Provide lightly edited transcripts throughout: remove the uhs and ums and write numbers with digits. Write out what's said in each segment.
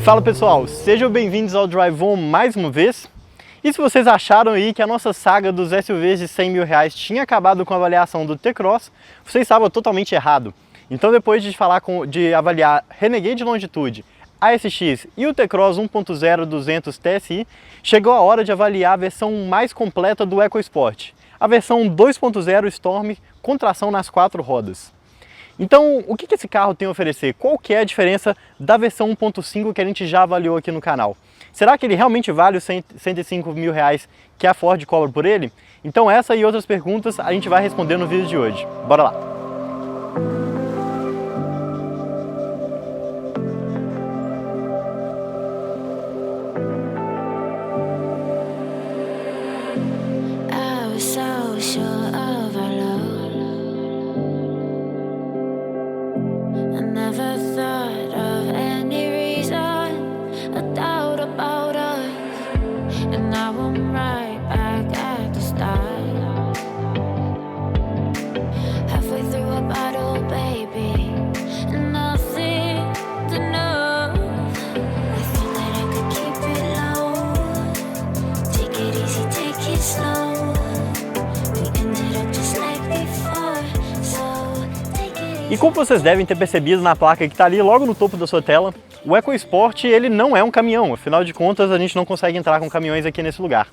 Fala pessoal, sejam bem-vindos ao Drive On mais uma vez. E se vocês acharam aí que a nossa saga dos SUVs de 100 mil reais tinha acabado com a avaliação do T-Cross, vocês estavam totalmente errado. Então depois de avaliar Renegade Longitude, ASX e o T-Cross 1.0 200 TSI, chegou a hora de avaliar a versão mais completa do EcoSport, a versão 2.0 Storm com tração nas 4 rodas. Então, o que esse carro tem a oferecer? Qual que é a diferença da versão 1.5 que a gente já avaliou aqui no canal? Será que ele realmente vale os 105 mil reais que a Ford cobra por ele? Então essa e outras perguntas a gente vai responder no vídeo de hoje. Bora lá! E como vocês devem ter percebido na placa que está ali logo no topo da sua tela, o EcoSport ele não é um caminhão, afinal de contas a gente não consegue entrar com caminhões aqui nesse lugar.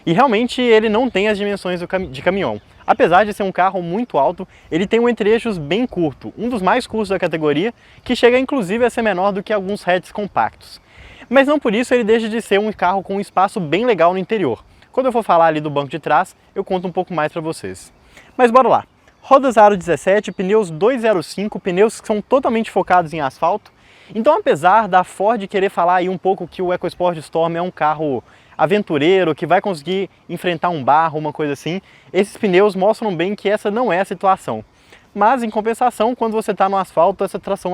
E realmente ele não tem as dimensões de caminhão. Apesar de ser um carro muito alto, ele tem um entre-eixos bem curto, um dos mais curtos da categoria, que chega inclusive a ser menor do que alguns hatches compactos. Mas não por isso ele deixa de ser um carro com um espaço bem legal no interior. Quando eu for falar ali do banco de trás, eu conto um pouco mais para vocês. Mas bora lá! Rodas aro 17, pneus 205, pneus que são totalmente focados em asfalto. Então, apesar da Ford querer falar aí um pouco que o EcoSport Storm é um carro aventureiro, que vai conseguir enfrentar um barro, uma coisa assim, esses pneus mostram bem que essa não é a situação. Mas, em compensação, quando você está no asfalto, essa tração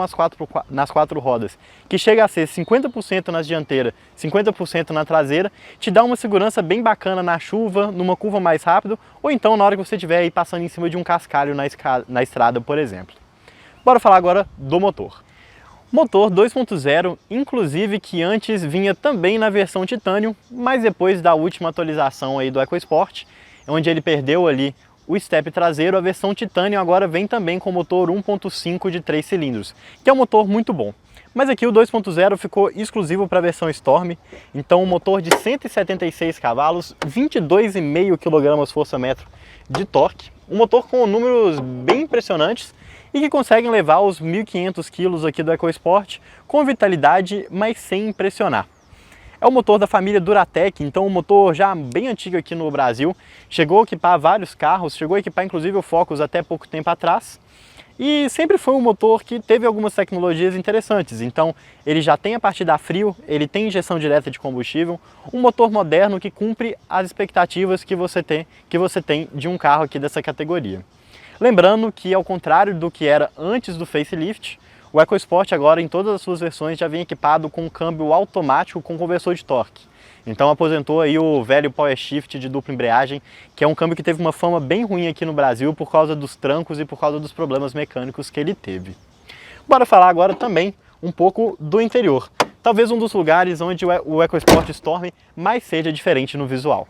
nas quatro rodas, que chega a ser 50% na dianteira, 50% na traseira, te dá uma segurança bem bacana na chuva, numa curva mais rápido, ou então na hora que você estiver aí passando em cima de um cascalho na estrada, por exemplo. Bora falar agora do motor. Motor 2.0, inclusive que antes vinha também na versão Titanium, mas depois da última atualização aí do EcoSport, onde ele perdeu ali o step traseiro, a versão Titanium agora vem também com motor 1.5 de 3 cilindros, que é um motor muito bom. Mas aqui o 2.0 ficou exclusivo para a versão Storm, então um motor de 176 cavalos, 22,5 kgfm de torque, um motor com números bem impressionantes e que conseguem levar os 1.500 kg aqui do EcoSport com vitalidade, mas sem impressionar. É o motor da família Duratec, então um motor já bem antigo aqui no Brasil, chegou a equipar vários carros, chegou a equipar inclusive o Focus até pouco tempo atrás, e sempre foi um motor que teve algumas tecnologias interessantes. Então ele já tem a partida a frio, ele tem injeção direta de combustível, um motor moderno que cumpre as expectativas que você tem de um carro aqui dessa categoria. Lembrando que, ao contrário do que era antes do facelift, o EcoSport agora em todas as suas versões já vem equipado com um câmbio automático com conversor de torque. Então aposentou aí o velho Power Shift de dupla embreagem, que é um câmbio que teve uma fama bem ruim aqui no Brasil por causa dos trancos e por causa dos problemas mecânicos que ele teve. Bora falar agora também um pouco do interior. Talvez um dos lugares onde o EcoSport Storm mais seja diferente no visual.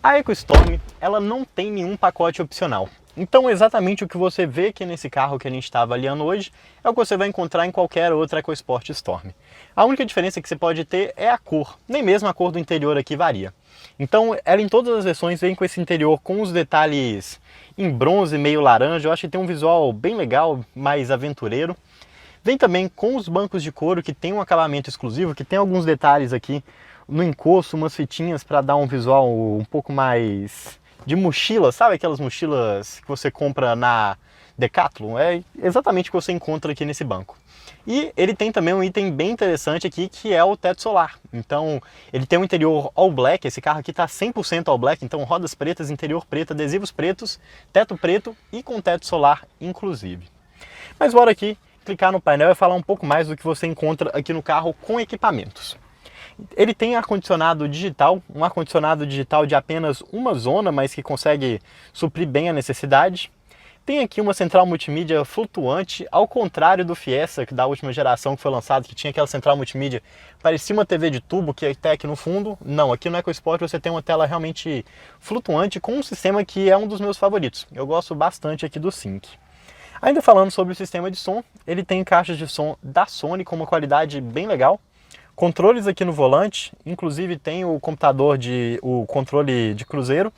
A EcoStorm, ela não tem nenhum pacote opcional. Então exatamente o que você vê aqui nesse carro que a gente está avaliando hoje é o que você vai encontrar em qualquer outra EcoSport Storm. A única diferença que você pode ter é a cor, nem mesmo a cor do interior aqui varia. Então ela em todas as versões vem com esse interior com os detalhes em bronze meio laranja, eu acho que tem um visual bem legal, mais aventureiro. Vem também com os bancos de couro que tem um acabamento exclusivo, que tem alguns detalhes aqui no encosto, umas fitinhas para dar um visual um pouco mais de mochila, sabe aquelas mochilas que você compra na Decathlon? É exatamente o que você encontra aqui nesse banco. E ele tem também um item bem interessante aqui, que é o teto solar. Então ele tem um interior all black, esse carro aqui está 100% all black, então rodas pretas, interior preto, adesivos pretos, teto preto e com teto solar inclusive. Mas bora aqui clicar no painel e falar um pouco mais do que você encontra aqui no carro com equipamentos. Ele tem ar-condicionado digital, um ar-condicionado digital de apenas uma zona, mas que consegue suprir bem a necessidade. Tem aqui uma central multimídia flutuante, ao contrário do Fiesta, da última geração que foi lançado, que tinha aquela central multimídia, parecia uma TV de tubo, que até aqui no fundo. Não, aqui no EcoSport você tem uma tela realmente flutuante, com um sistema que é um dos meus favoritos. Eu gosto bastante aqui do Sync. Ainda falando sobre o sistema de som, ele tem caixas de som da Sony com uma qualidade bem legal. Controles aqui no volante, inclusive tem o controle de cruzeiro.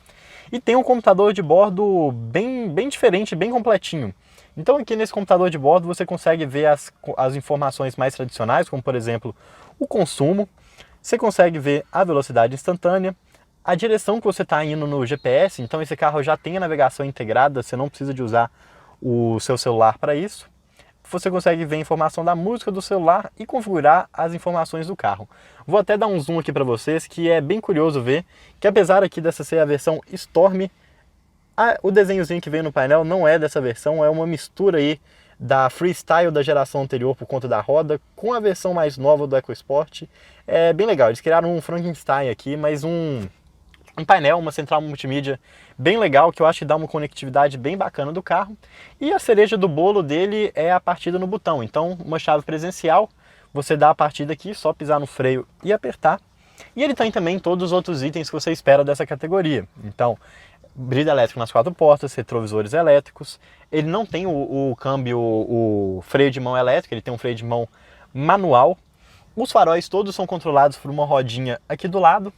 E tem um computador de bordo bem diferente, bem completinho. Então aqui nesse computador de bordo você consegue ver as informações mais tradicionais, como por exemplo o consumo. Você consegue ver a velocidade instantânea, a direção que você está indo no GPS. Então esse carro já tem a navegação integrada, você não precisa de usar o seu celular para isso. Você consegue ver a informação da música do celular e configurar as informações do carro. Vou até dar um zoom aqui para vocês, que é bem curioso ver que apesar aqui dessa ser a versão Storm, o desenhozinho que veio no painel não é dessa versão, é uma mistura aí da Freestyle da geração anterior por conta da roda com a versão mais nova do EcoSport. É bem legal, eles criaram um Frankenstein aqui, mas um painel, uma central multimídia bem legal, que eu acho que dá uma conectividade bem bacana do carro. E a cereja do bolo dele é a partida no botão. Então, uma chave presencial, você dá a partida aqui, só pisar no freio e apertar. E ele tem também todos os outros itens que você espera dessa categoria. Então, brilho elétrico nas 4 portas, retrovisores elétricos. Ele não tem o câmbio, o freio de mão elétrico, ele tem um freio de mão manual. Os faróis todos são controlados por uma rodinha aqui do lado.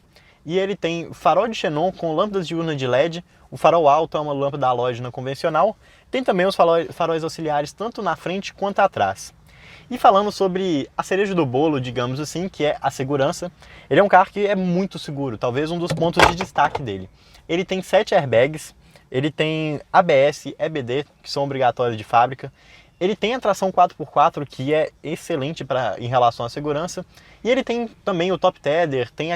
E ele tem farol de xenon com lâmpadas diurna de LED, o farol alto é uma lâmpada halógena convencional, tem também os faróis auxiliares tanto na frente quanto atrás. E falando sobre a cereja do bolo, digamos assim, que é a segurança, ele é um carro que é muito seguro, talvez um dos pontos de destaque dele. Ele tem 7 airbags, ele tem ABS, EBD, que são obrigatórios de fábrica. Ele tem a tração 4x4, que é excelente em relação à segurança. E ele tem também o top tether, tem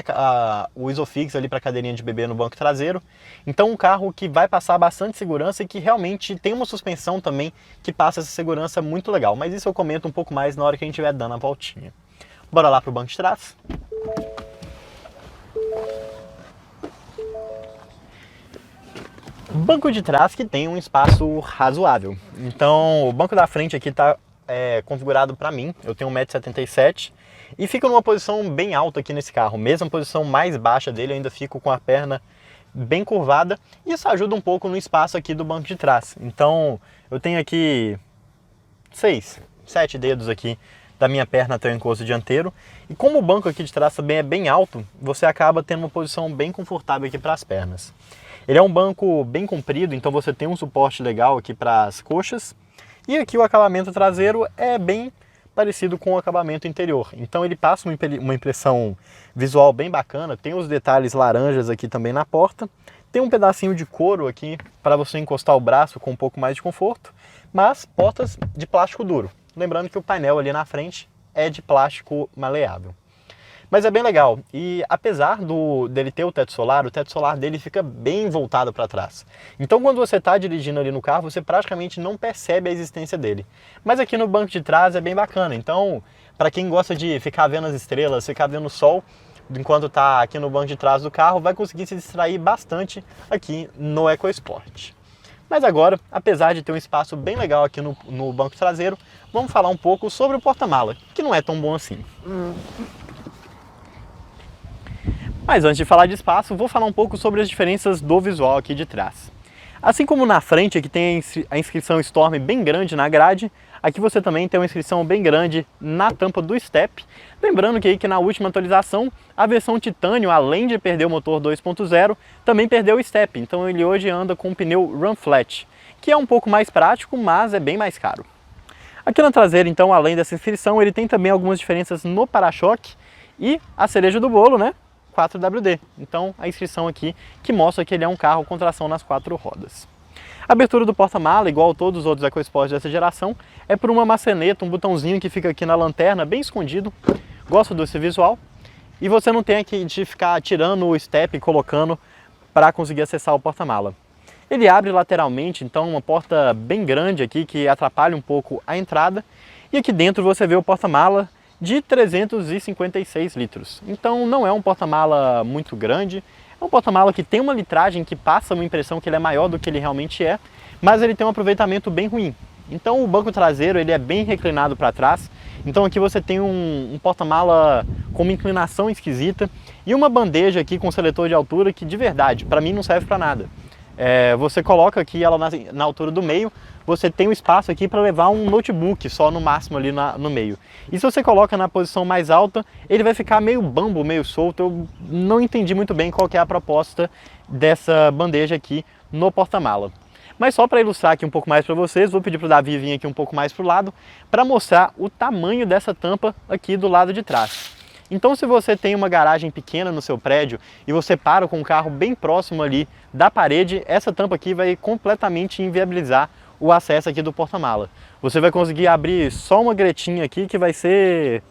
o Isofix ali para cadeirinha de bebê no banco traseiro. Então um carro que vai passar bastante segurança e que realmente tem uma suspensão também que passa essa segurança muito legal. Mas isso eu comento um pouco mais na hora que a gente estiver dando a voltinha. Bora lá para o banco de trás? Banco de trás que tem um espaço razoável. Então o banco da frente aqui está configurado para mim, eu tenho 1,77 m e fico numa posição bem alta aqui nesse carro. Mesmo a posição mais baixa dele, eu ainda fico com a perna bem curvada e isso ajuda um pouco no espaço aqui do banco de trás. Então eu tenho aqui 7 dedos aqui da minha perna até o encosto dianteiro. E como o banco aqui de trás também é bem alto, você acaba tendo uma posição bem confortável aqui para as pernas. Ele é um banco bem comprido, então você tem um suporte legal aqui para as coxas. E aqui o acabamento traseiro é bem parecido com o acabamento interior. Então ele passa uma impressão visual bem bacana. Tem os detalhes laranjas aqui também na porta. Tem um pedacinho de couro aqui para você encostar o braço com um pouco mais de conforto. Mas portas de plástico duro. Lembrando que o painel ali na frente é de plástico maleável. Mas é bem legal, e apesar dele ter o teto solar dele fica bem voltado para trás. Então quando você está dirigindo ali no carro, você praticamente não percebe a existência dele. Mas aqui no banco de trás é bem bacana, então para quem gosta de ficar vendo as estrelas, ficar vendo o sol, enquanto está aqui no banco de trás do carro, vai conseguir se distrair bastante aqui no EcoSport. Mas agora, apesar de ter um espaço bem legal aqui no banco traseiro, vamos falar um pouco sobre o porta-mala, que não é tão bom assim. Mas antes de falar de espaço, vou falar um pouco sobre as diferenças do visual aqui de trás. Assim como na frente, aqui tem a inscrição Storm bem grande na grade, aqui você também tem uma inscrição bem grande na tampa do step. Lembrando que na última atualização, a versão Titânio, além de perder o motor 2.0, também perdeu o step. Então ele hoje anda com o pneu Run Flat, que é um pouco mais prático, mas é bem mais caro. Aqui na traseira, então, além dessa inscrição, ele tem também algumas diferenças no para-choque e a cereja do bolo, né? 4WD, então a inscrição aqui que mostra que ele é um carro com tração nas 4 rodas. A abertura do porta-mala, igual todos os outros EcoSport dessa geração, é por uma maçaneta, um botãozinho que fica aqui na lanterna, bem escondido. Gosto desse visual. E você não tem que ficar tirando o step e colocando para conseguir acessar o porta-mala. Ele abre lateralmente, então uma porta bem grande aqui que atrapalha um pouco a entrada. E aqui dentro você vê o porta-mala de 356 litros. Então não é um porta-mala muito grande, É um porta-mala que tem uma litragem que passa uma impressão que ele é maior do que ele realmente é, mas ele tem um aproveitamento bem ruim. Então o banco traseiro ele é bem reclinado para trás, então aqui você tem um porta-mala com uma inclinação esquisita e uma bandeja aqui com seletor de altura que de verdade, para mim não serve para nada. Você coloca aqui ela na altura do meio, você tem um espaço aqui para levar um notebook só no máximo ali no meio. E se você coloca na posição mais alta, ele vai ficar meio bambo, meio solto. Eu não entendi muito bem qual que é a proposta dessa bandeja aqui no porta-mala. Mas só para ilustrar aqui um pouco mais para vocês, vou pedir para o Davi vir aqui um pouco mais para o lado para mostrar o tamanho dessa tampa aqui do lado de trás. Então se você tem uma garagem pequena no seu prédio e você para com o carro bem próximo ali da parede, essa tampa aqui vai completamente inviabilizar o acesso aqui do porta-mala. Você vai conseguir abrir só uma gretinha aqui que vai ser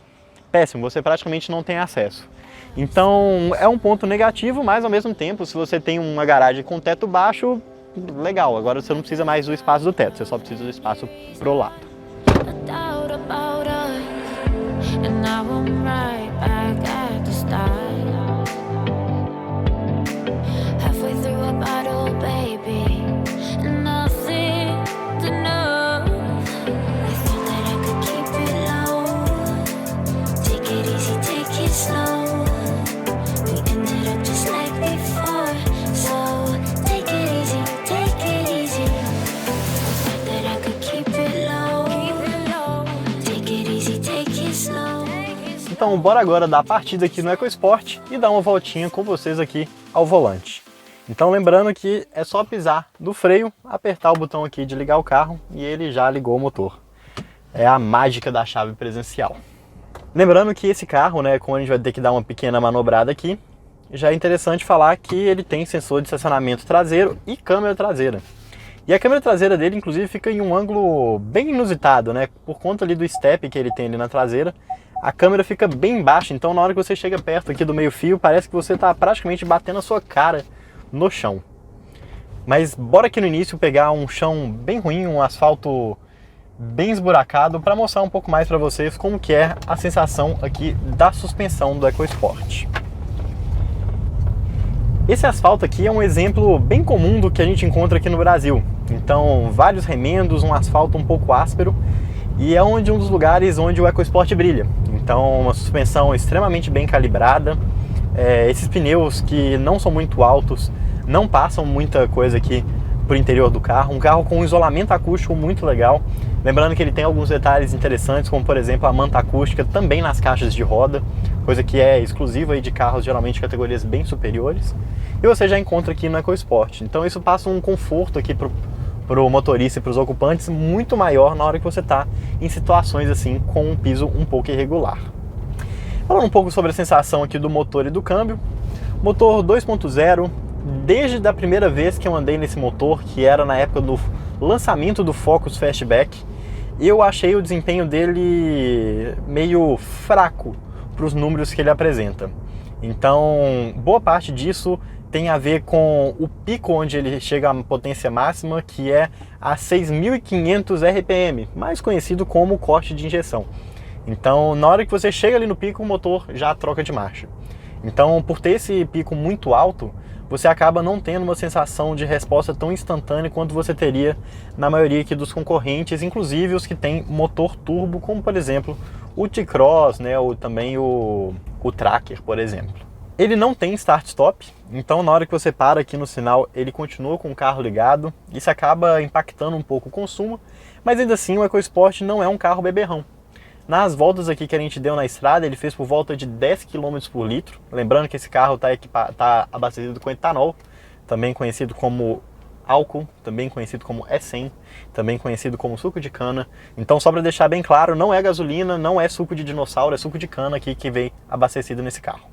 péssimo, você praticamente não tem acesso. Então é um ponto negativo, mas ao mesmo tempo, se você tem uma garagem com teto baixo, legal, agora você não precisa mais do espaço do teto, você só precisa do espaço pro lado. Então bora agora dar a partida aqui no EcoSport e dar uma voltinha com vocês aqui ao volante. Então lembrando que é só pisar no freio, apertar o botão aqui de ligar o carro e ele já ligou o motor. É a mágica da chave presencial. Lembrando que esse carro, né, como a gente vai ter que dar uma pequena manobrada aqui, já é interessante falar que ele tem sensor de estacionamento traseiro e câmera traseira. E a câmera traseira dele, inclusive, fica em um ângulo bem inusitado, né? Por conta ali do step que ele tem ali na traseira, a câmera fica bem baixa, então na hora que você chega perto aqui do meio-fio, parece que você está praticamente batendo a sua cara no chão. Mas bora aqui no início pegar um chão bem ruim, um asfalto bem esburacado, para mostrar um pouco mais para vocês como que é a sensação aqui da suspensão do EcoSport. Esse asfalto aqui é um exemplo bem comum do que a gente encontra aqui no Brasil. Então, vários remendos, um asfalto um pouco áspero, e é um dos lugares onde o EcoSport brilha. Então, uma suspensão extremamente bem calibrada, esses pneus que não são muito altos, não passam muita coisa aqui para o interior do carro, um carro com um isolamento acústico muito legal. Lembrando que ele tem alguns detalhes interessantes, como por exemplo a manta acústica também nas caixas de roda, coisa que é exclusiva aí de carros geralmente de categorias bem superiores, e você já encontra aqui no EcoSport. Então isso passa um conforto aqui para o motorista e para os ocupantes muito maior na hora que você está em situações assim com um piso um pouco irregular. Falando um pouco sobre a sensação aqui do motor e do câmbio, motor 2.0, desde a primeira vez que eu andei nesse motor, que era na época do lançamento do Focus Fastback, eu achei o desempenho dele meio fraco para os números que ele apresenta. Então, boa parte disso tem a ver com o pico onde ele chega à potência máxima, que é a 6.500 RPM, mais conhecido como corte de injeção. Então, na hora que você chega ali no pico, o motor já troca de marcha. Então, por ter esse pico muito alto, você acaba não tendo uma sensação de resposta tão instantânea quanto você teria na maioria aqui dos concorrentes, inclusive os que têm motor turbo, como por exemplo o T-Cross, né, ou também o Tracker, por exemplo. Ele não tem start-stop, então na hora que você para aqui no sinal, ele continua com o carro ligado. Isso acaba impactando um pouco o consumo, mas ainda assim o EcoSport não é um carro beberrão. Nas voltas aqui que a gente deu na estrada, ele fez por volta de 10 km por litro. Lembrando que esse carro está abastecido com etanol, também conhecido como álcool, também conhecido como E100, também conhecido como suco de cana. Então, só para deixar bem claro, não é gasolina, não é suco de dinossauro, é suco de cana aqui que vem abastecido nesse carro.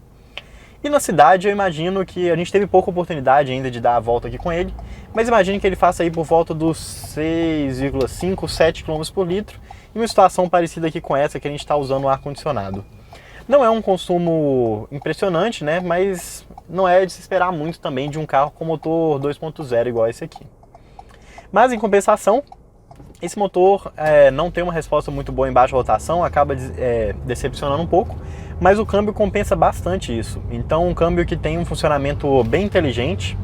E na cidade eu imagino que a gente teve pouca oportunidade ainda de dar a volta aqui com ele, mas imagine que ele faça aí por volta dos 6,5, 7 km por litro, e uma situação parecida aqui com essa que a gente está usando o ar-condicionado. Não é um consumo impressionante, né? Mas não é de se esperar muito também de um carro com motor 2.0 igual esse aqui. Mas em compensação, Esse motor não tem uma resposta muito boa em baixa rotação, acaba decepcionando um pouco, mas o câmbio compensa bastante isso. Então um câmbio que tem um funcionamento bem inteligente,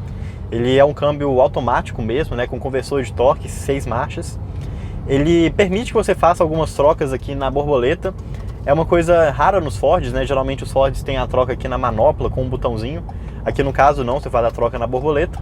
ele é um câmbio automático mesmo, né, com conversor de torque, 6 marchas. Ele permite que você faça algumas trocas aqui na borboleta. É uma coisa rara nos Fords, né? Geralmente os Fords têm a troca aqui na manopla com um botãozinho. Aqui no caso não, você faz a troca na borboleta.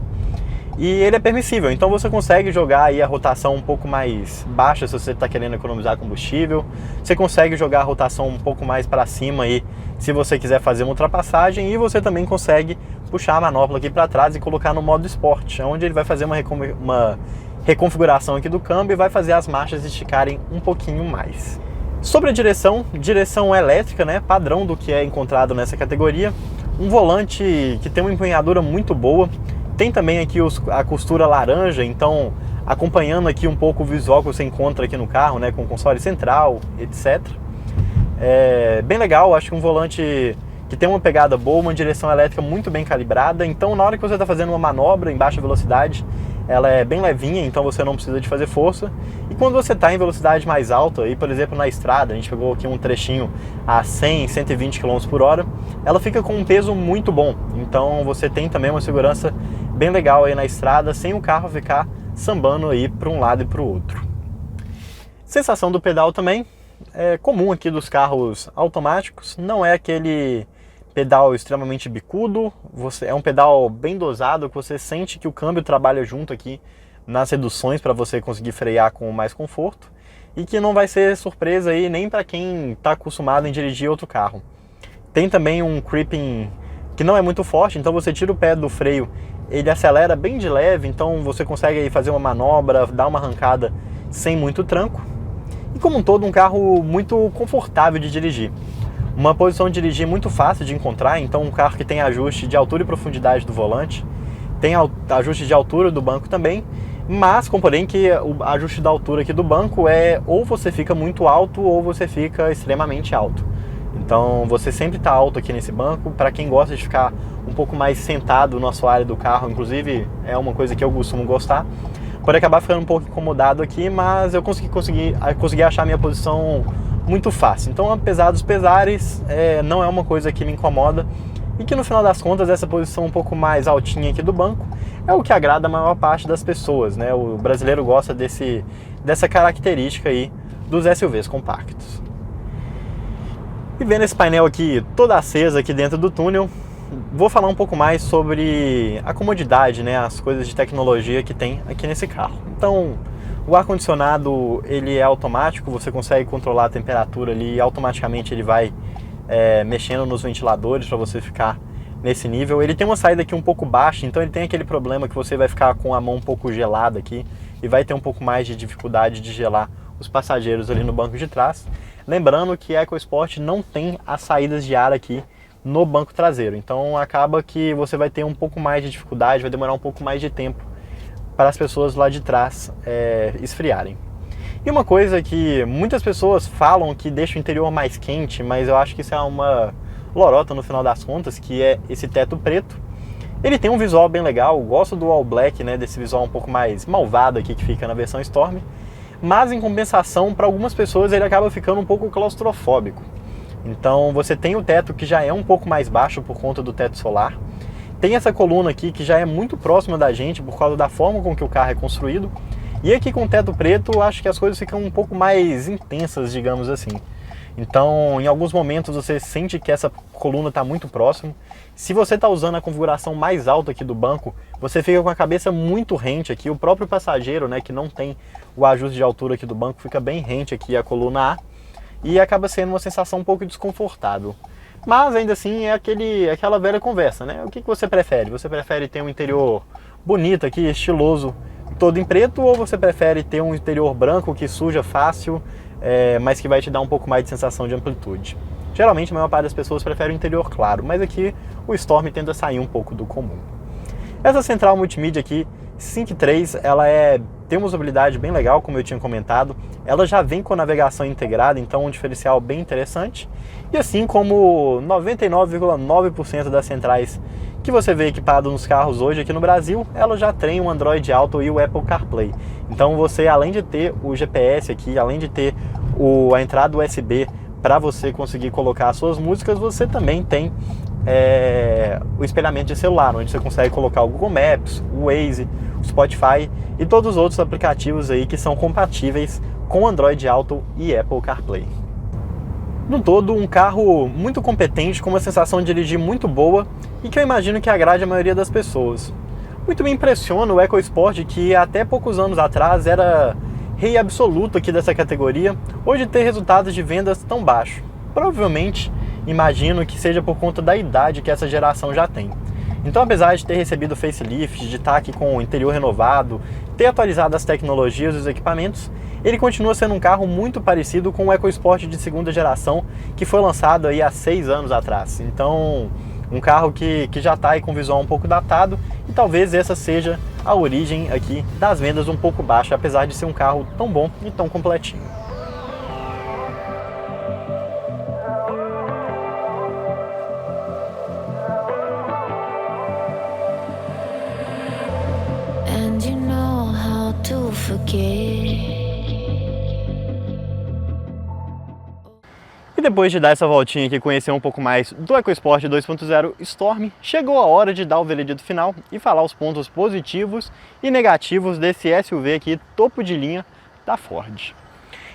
E ele é permissível, então você consegue jogar aí a rotação um pouco mais baixa se você está querendo economizar combustível. Você consegue jogar a rotação um pouco mais para cima aí se você quiser fazer uma ultrapassagem. E você também consegue puxar a manopla aqui para trás e colocar no modo Sport, onde ele vai fazer uma reconfiguração aqui do câmbio e vai fazer as marchas esticarem um pouquinho mais. Sobre a direção elétrica, né, padrão do que é encontrado nessa categoria. Um volante que tem uma empunhadura muito boa. Tem também aqui a costura laranja, então acompanhando aqui um pouco o visual que você encontra aqui no carro, né, com console central, etc. É bem legal, acho que um volante que tem uma pegada boa, uma direção elétrica muito bem calibrada. Então na hora que você está fazendo uma manobra em baixa velocidade, ela é bem levinha, então você não precisa de fazer força. E quando você está em velocidade mais alta, aí, por exemplo na estrada, a gente pegou aqui um trechinho a 100, 120 km por hora, ela fica com um peso muito bom. Então você tem também uma segurança bem legal aí na estrada, sem o carro ficar sambando aí para um lado e para o outro. Sensação do pedal também é comum aqui dos carros automáticos, não é aquele pedal extremamente bicudo, é um pedal bem dosado, que você sente que o câmbio trabalha junto aqui nas reduções para você conseguir frear com mais conforto, e que não vai ser surpresa aí nem para quem está acostumado em dirigir outro carro. Tem também um creeping que não é muito forte, então você tira o pé do freio, ele acelera bem de leve, então você consegue aí fazer uma manobra, dar uma arrancada sem muito tranco. E como um todo, um carro muito confortável de dirigir. Uma posição de dirigir muito fácil de encontrar, então um carro que tem ajuste de altura e profundidade do volante, tem ajuste de altura do banco também, mas porém que o ajuste da altura aqui do banco é ou você fica muito alto ou você fica extremamente alto. Então você sempre está alto aqui nesse banco. Para quem gosta de ficar um pouco mais sentado no assoalho do carro, inclusive é uma coisa que eu costumo gostar, pode acabar ficando um pouco incomodado aqui, mas eu consegui achar minha posição muito fácil. Então, apesar dos pesares, não é uma coisa que me incomoda, e que no final das contas essa posição um pouco mais altinha aqui do banco é o que agrada a maior parte das pessoas, né? O brasileiro gosta dessa característica aí dos SUVs compactos. E vendo esse painel aqui todo aceso aqui dentro do túnel, vou falar um pouco mais sobre a comodidade, né? As coisas de tecnologia que tem aqui nesse carro. Então, o ar-condicionado ele é automático, você consegue controlar a temperatura ali e automaticamente ele vai mexendo nos ventiladores para você ficar nesse nível. Ele tem uma saída aqui um pouco baixa, então ele tem aquele problema que você vai ficar com a mão um pouco gelada aqui e vai ter um pouco mais de dificuldade de gelar os passageiros ali no banco de trás. Lembrando que a EcoSport não tem as saídas de ar aqui no banco traseiro, então acaba que você vai ter um pouco mais de dificuldade, vai demorar um pouco mais de tempo para as pessoas lá de trás esfriarem. E uma coisa que muitas pessoas falam que deixa o interior mais quente, mas eu acho que isso é uma lorota no final das contas, que é esse teto preto. Ele tem um visual bem legal, eu gosto do All Black, né, desse visual um pouco mais malvado aqui que fica na versão Storm, mas em compensação, para algumas pessoas ele acaba ficando um pouco claustrofóbico. Então você tem o teto que já é um pouco mais baixo por conta do teto solar, tem essa coluna aqui que já é muito próxima da gente por causa da forma com que o carro é construído, e aqui com o teto preto acho que as coisas ficam um pouco mais intensas, digamos assim. Então em alguns momentos você sente que essa coluna está muito próximo. Se você está usando a configuração mais alta aqui do banco, você fica com a cabeça muito rente aqui. O próprio passageiro, né, que não tem o ajuste de altura aqui do banco, fica bem rente aqui a coluna A, e acaba sendo uma sensação um pouco desconfortável. Mas ainda assim é aquela velha conversa, né? O que você prefere? Você prefere ter um interior bonito aqui, estiloso, todo em preto, ou você prefere ter um interior branco que suja fácil, mas que vai te dar um pouco mais de sensação de amplitude? Geralmente a maior parte das pessoas prefere o interior claro, mas aqui o Storm tende a sair um pouco do comum. Essa central multimídia aqui, Sync 3, ela tem uma usabilidade bem legal, como eu tinha comentado. Ela já vem com navegação integrada, então um diferencial bem interessante. E assim como 99,9% das centrais que você vê equipado nos carros hoje aqui no Brasil, ela já tem o Android Auto e o Apple CarPlay. Então você, além de ter o GPS aqui, além de ter a entrada USB para você conseguir colocar as suas músicas, você também tem o espelhamento de celular, onde você consegue colocar o Google Maps, o Waze, o Spotify e todos os outros aplicativos aí que são compatíveis com Android Auto e Apple CarPlay. No todo, um carro muito competente, com uma sensação de dirigir muito boa e que eu imagino que agrade a maioria das pessoas. Muito me impressiona o EcoSport, que até poucos anos atrás era rei absoluto aqui dessa categoria, hoje ter resultados de vendas tão baixos. Provavelmente, imagino que seja por conta da idade que essa geração já tem. Então, apesar de ter recebido facelift, de estar aqui com o interior renovado, ter atualizado as tecnologias e os equipamentos, ele continua sendo um carro muito parecido com o EcoSport de segunda geração, que foi lançado aí há 6 anos atrás. Então, um carro que já está aí com o visual um pouco datado, e talvez essa seja a origem aqui das vendas um pouco baixa, apesar de ser um carro tão bom e tão completinho. And you know how to forget. E depois de dar essa voltinha aqui e conhecer um pouco mais do EcoSport 2.0 Storm, chegou a hora de dar o veredito final e falar os pontos positivos e negativos desse SUV aqui topo de linha da Ford.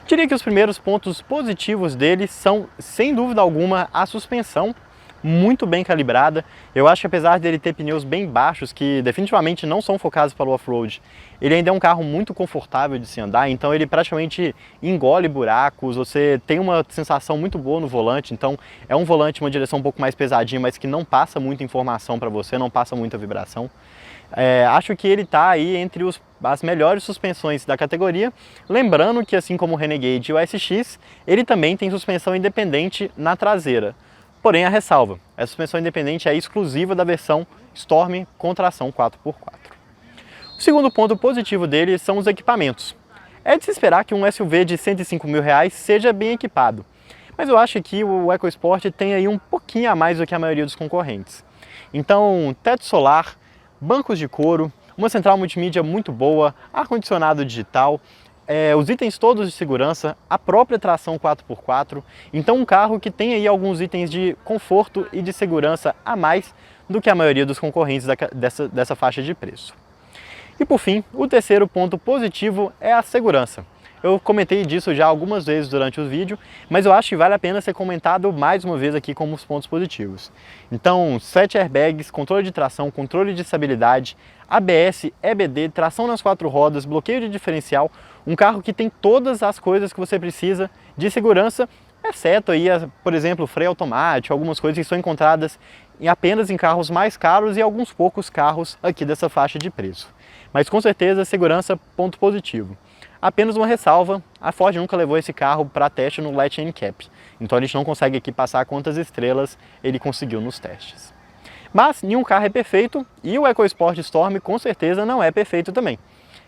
Diria que os primeiros pontos positivos dele são, sem dúvida alguma, a suspensão muito bem calibrada. Eu acho que apesar dele ter pneus bem baixos, que definitivamente não são focados para o off-road, ele ainda é um carro muito confortável de se andar, então ele praticamente engole buracos, você tem uma sensação muito boa no volante, então é um volante, uma direção um pouco mais pesadinha, mas que não passa muita informação para você, não passa muita vibração. Acho que ele está aí entre as melhores suspensões da categoria, lembrando que assim como o Renegade e o SX, ele também tem suspensão independente na traseira. Porém, a ressalva, essa suspensão independente é exclusiva da versão Storm com tração 4x4. O segundo ponto positivo dele são os equipamentos. É de se esperar que um SUV de R$105 mil seja bem equipado, mas eu acho que o EcoSport tem aí um pouquinho a mais do que a maioria dos concorrentes. Então, teto solar, bancos de couro, uma central multimídia muito boa, ar-condicionado digital, os itens todos de segurança, a própria tração 4x4, então um carro que tem aí alguns itens de conforto e de segurança a mais do que a maioria dos concorrentes dessa faixa de preço. E por fim, o terceiro ponto positivo é a segurança. Eu comentei disso já algumas vezes durante o vídeo, mas eu acho que vale a pena ser comentado mais uma vez aqui como os pontos positivos. Então, 7 airbags, controle de tração, controle de estabilidade, ABS, EBD, tração nas 4 rodas, bloqueio de diferencial, um carro que tem todas as coisas que você precisa de segurança, exceto aí, por exemplo, freio automático, algumas coisas que são encontradas apenas em carros mais caros e alguns poucos carros aqui dessa faixa de preço. Mas com certeza, segurança, ponto positivo. Apenas uma ressalva, a Ford nunca levou esse carro para teste no Latch NCAP, então a gente não consegue aqui passar quantas estrelas ele conseguiu nos testes. Mas nenhum carro é perfeito e o EcoSport Storm com certeza não é perfeito também.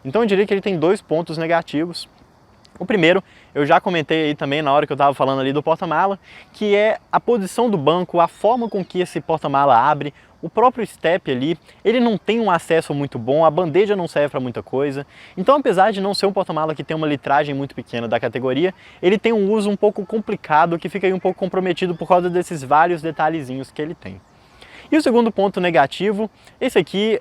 Então eu diria que ele tem 2 pontos negativos. O primeiro, eu já comentei aí também na hora que eu estava falando ali do porta-mala, que é a posição do banco, a forma com que esse porta-mala abre, o próprio step ali, ele não tem um acesso muito bom, a bandeja não serve para muita coisa. Então, apesar de não ser um porta-mala que tem uma litragem muito pequena da categoria, ele tem um uso um pouco complicado, que fica aí um pouco comprometido por causa desses vários detalhezinhos que ele tem. E o segundo ponto negativo, esse aqui,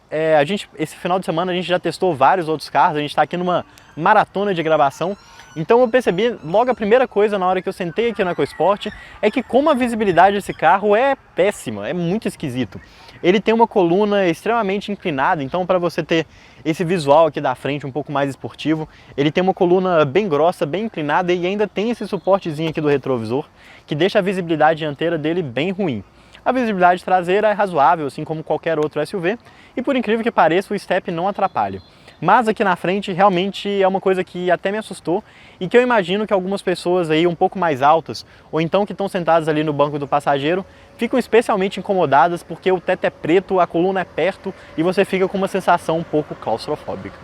esse final de semana a gente já testou vários outros carros, a gente está aqui numa maratona de gravação, então eu percebi logo a primeira coisa na hora que eu sentei aqui no EcoSport, é que como a visibilidade desse carro é péssima, é muito esquisito. Ele tem uma coluna extremamente inclinada, então para você ter esse visual aqui da frente um pouco mais esportivo, ele tem uma coluna bem grossa, bem inclinada e ainda tem esse suportezinho aqui do retrovisor, que deixa a visibilidade dianteira dele bem ruim. A visibilidade traseira é razoável, assim como qualquer outro SUV, e por incrível que pareça, o step não atrapalha. Mas aqui na frente realmente é uma coisa que até me assustou e que eu imagino que algumas pessoas aí um pouco mais altas, ou então que estão sentadas ali no banco do passageiro, ficam especialmente incomodadas porque o teto é preto, a coluna é perto e você fica com uma sensação um pouco claustrofóbica.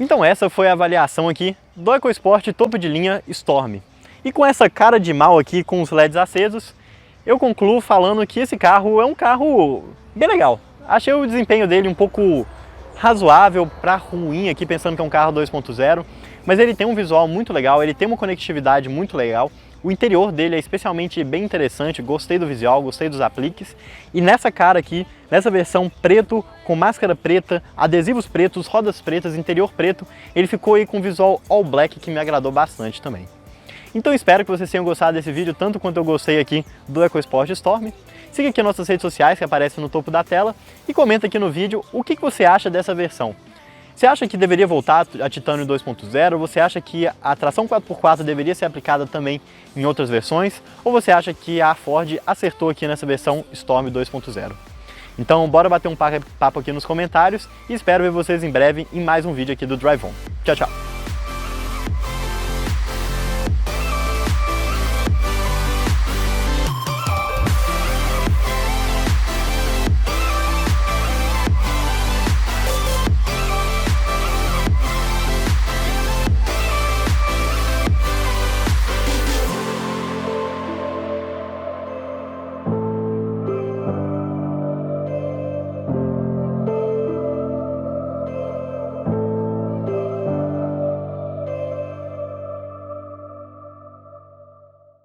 Então essa foi a avaliação aqui do EcoSport topo de linha Storm. E com essa cara de mal aqui com os LEDs acesos, eu concluo falando que esse carro é um carro bem legal. Achei o desempenho dele um pouco razoável para ruim aqui, pensando que é um carro 2.0, mas ele tem um visual muito legal, ele tem uma conectividade muito legal. O interior dele é especialmente bem interessante, gostei do visual, gostei dos apliques. E nessa cara aqui, nessa versão preto, com máscara preta, adesivos pretos, rodas pretas, interior preto, ele ficou aí com um visual all black que me agradou bastante também. Então espero que vocês tenham gostado desse vídeo tanto quanto eu gostei aqui do EcoSport Storm. Siga aqui nossas redes sociais que aparecem no topo da tela e comenta aqui no vídeo o que você acha dessa versão. Você acha que deveria voltar a Titanium 2.0? Você acha que a tração 4x4 deveria ser aplicada também em outras versões? Ou você acha que a Ford acertou aqui nessa versão Storm 2.0? Então bora bater um papo aqui nos comentários e espero ver vocês em breve em mais um vídeo aqui do Drive On. Tchau, tchau!